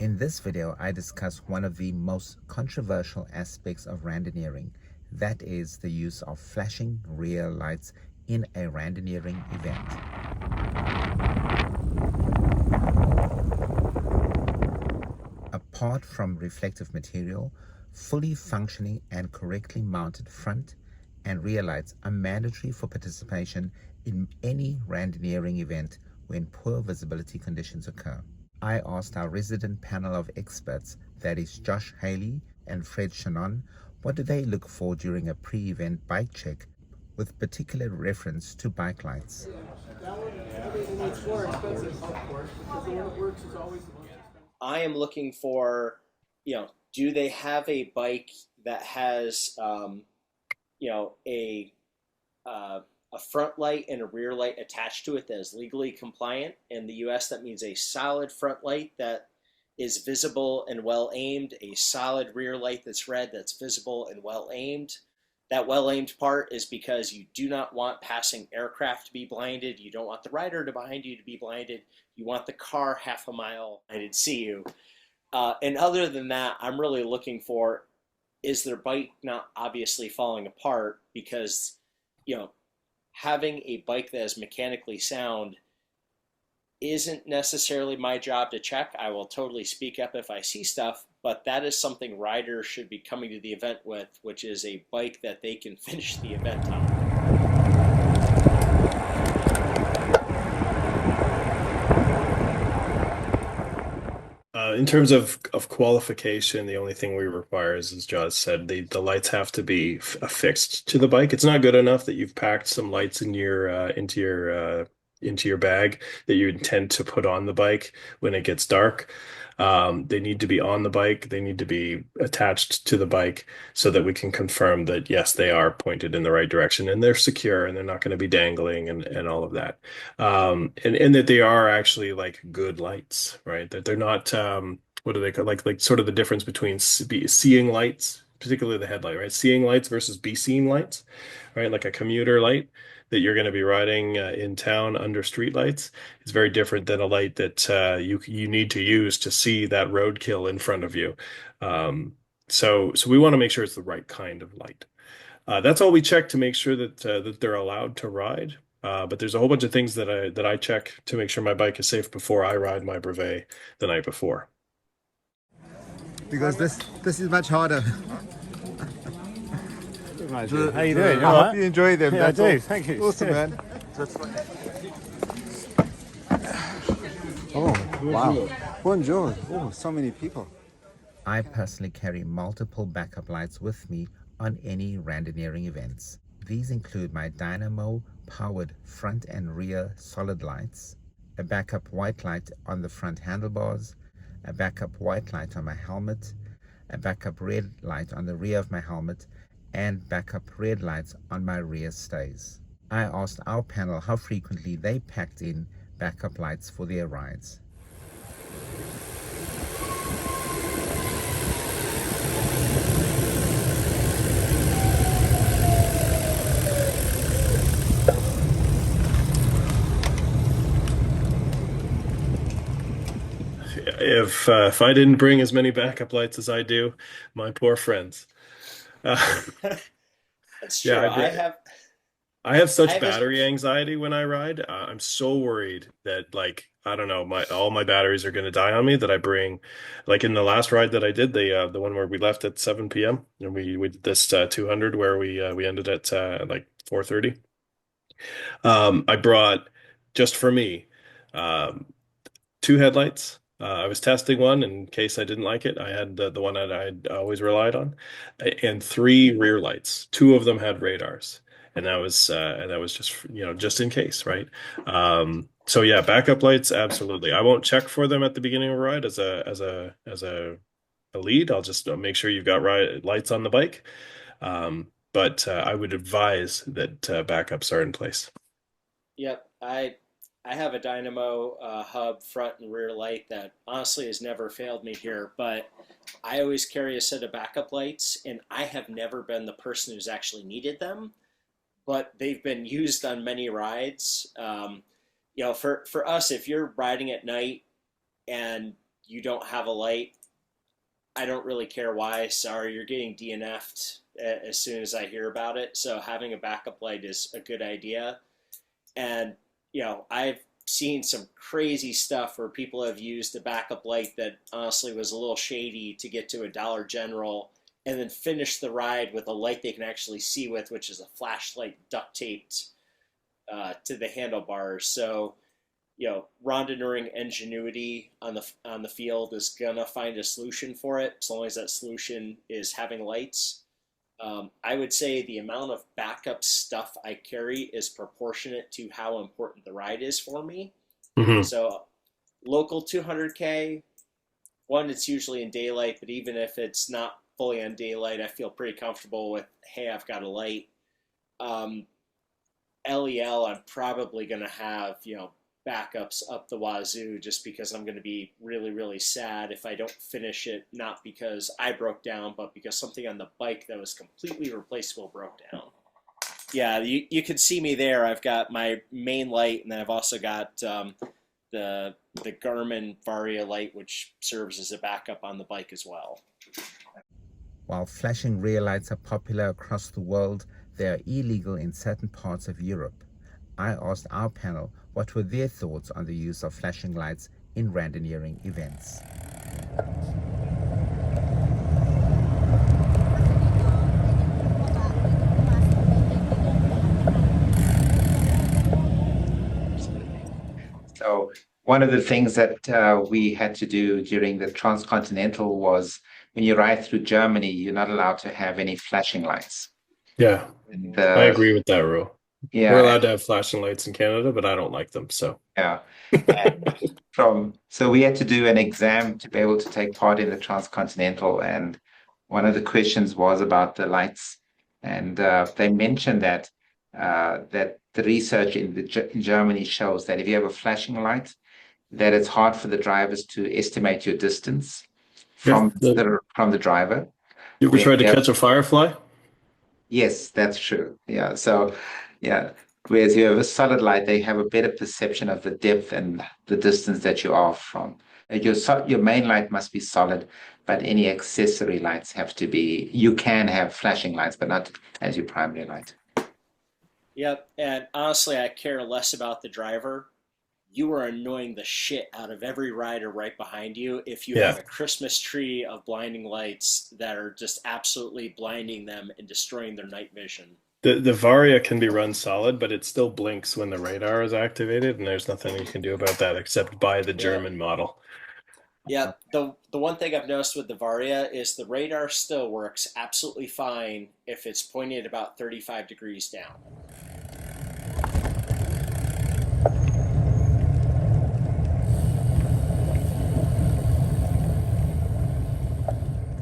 In this video, I discuss one of the most controversial aspects of randonneuring, that is the use of flashing rear lights in a randonneuring event. Apart from reflective material, fully functioning and correctly mounted front and rear lights are mandatory for participation in any randonneuring event when poor visibility conditions occur. I asked our resident panel of experts, that is Josh Haley and Fred Shannon, what do they look for during a pre-event bike check with particular reference to bike lights. I am looking for, do they have a bike that has, a front light and a rear light attached to it that is legally compliant? In the US, that means a solid front light that is visible and well aimed, a solid rear light that's red that's visible and well aimed. That well aimed part is because you do not want passing aircraft to be blinded. You don't want the rider behind you to be blinded. You want the car half a mile behind to see you. And other than that, I'm really looking for, is their bike not obviously falling apart? Because, having a bike that is mechanically sound isn't necessarily my job to check. I will totally speak up if I see stuff, but that is something riders should be coming to the event with, which is a bike that they can finish the event on. In terms of qualification, the only thing we require is, as Josh said, the lights have to be affixed to the bike. It's not good enough that you've packed some lights in your into your bag that you intend to put on the bike when it gets dark. They need to be on the bike. They need to be attached to the bike so that we can confirm that, yes, they are pointed in the right direction and they're secure and they're not going to be dangling and all of that. And that they are actually like good lights, right? That they're not, what do they call, like sort of the difference between seeing lights, particularly the headlight, right? Seeing lights versus be seen lights, right? Like a commuter light that you're going to be riding in town under street lights is very different than a light that you need to use to see that roadkill in front of you. So we want to make sure it's the right kind of light. That's all we check to make sure that they're allowed to ride. But there's a whole bunch of things that I check to make sure my bike is safe before I ride my brevet the night before. Because this is much harder. How you doing? I hope you enjoy them. Yeah, That's I do. all. Thank you. Awesome, man. Oh, wow. Bonjour. Oh, so many people. I personally carry multiple backup lights with me on any randonneuring events. These include my dynamo-powered front and rear solid lights, a backup white light on the front handlebars, a backup white light on my helmet, a backup red light on the rear of my helmet, and backup red lights on my rear stays. I asked our panel how frequently they packed in backup lights for their rides. If I didn't bring as many backup lights as I do, my poor friends. Uh, That's true. yeah, I have I such have a, battery anxiety when I ride. I'm so worried that like I don't know, my all my batteries are going to die on me that I bring like in the last ride that I did, the one where we left at 7 p.m. and we did this 200 where we ended at like 4:30. I brought just for me um two headlights. I was testing one in case I didn't like it. I had the one that I'd always relied on, and three rear lights. Two of them had radars, and that was just just in case, right? So yeah, backup lights, absolutely. I won't check for them at the beginning of a ride as a lead. I'll just make sure you've got lights on the bike. But I would advise that backups are in place. yep, I have a dynamo hub front and rear light that honestly has never failed me here, but I always carry a set of backup lights, and I have never been the person who's actually needed them, but they've been used on many rides. For us, if you're riding at night and you don't have a light, I don't really care why. Sorry, you're getting DNF'd as soon as I hear about it. So having a backup light is a good idea. And, I've seen some crazy stuff where people have used a backup light that honestly was a little shady to get to a Dollar General and then finish the ride with a light they can actually see with, which is a flashlight duct taped to the handlebars. So, randonneuring ingenuity on the field is gonna find a solution for it, as long as that solution is having lights. I would say the amount of backup stuff I carry is proportionate to how important the ride is for me. Hmm. So, local 200K, one, it's usually in daylight, but even if it's not fully on daylight, I feel pretty comfortable with, hey, I've got a light. LEL, I'm probably going to have, backups up the wazoo, just because I'm going to be really, really sad if I don't finish it, not because I broke down, but because something on the bike that was completely replaceable broke down. Yeah, you can see me there. I've got my main light, and then I've also got the Garmin Varia light, which serves as a backup on the bike as well. While flashing rear lights are popular across the world, they are illegal in certain parts of Europe. I asked our panel what were their thoughts on the use of flashing lights in randonneuring events. So one of the things that we had to do during the transcontinental was, when you ride through Germany, you're not allowed to have any flashing lights. Yeah, And I agree with that rule. We're yeah, allowed to have flashing lights in Canada, but I don't like them. So yeah. So we had to do an exam to be able to take part in the transcontinental, and one of the questions was about the lights, and they mentioned that that the research in Germany shows that if you have a flashing light, that it's hard for the drivers to estimate your distance yeah, from the driver. you ever When tried to you have, catch a firefly? yes, that's true. Yeah. So, yeah. Whereas you have a solid light, they have a better perception of the depth and the distance that you are from. Your main light must be solid, but any accessory lights have to be. You can have flashing lights, but not as your primary light. Yep, and honestly, I care less about the driver. You are annoying the shit out of every rider right behind you if you have Yeah. a Christmas tree of blinding lights that are just absolutely blinding them and destroying their night vision. The Varia can be run solid, but it still blinks when the radar is activated, and there's nothing you can do about that except buy the Yeah. German model. Yeah, the one thing I've noticed with the Varia is the radar still works absolutely fine if it's pointed about 35 degrees down.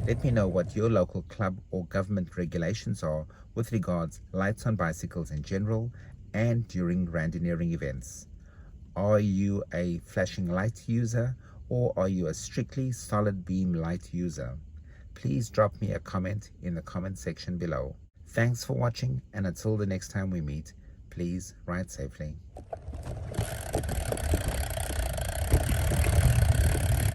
Let me know what your local club or government regulations are with regards lights on bicycles in general and during randonneuring events. Are you a flashing light user, or are you a strictly solid beam light user? Please drop me a comment in the comment section below. Thanks for watching, and until the next time we meet, please ride safely.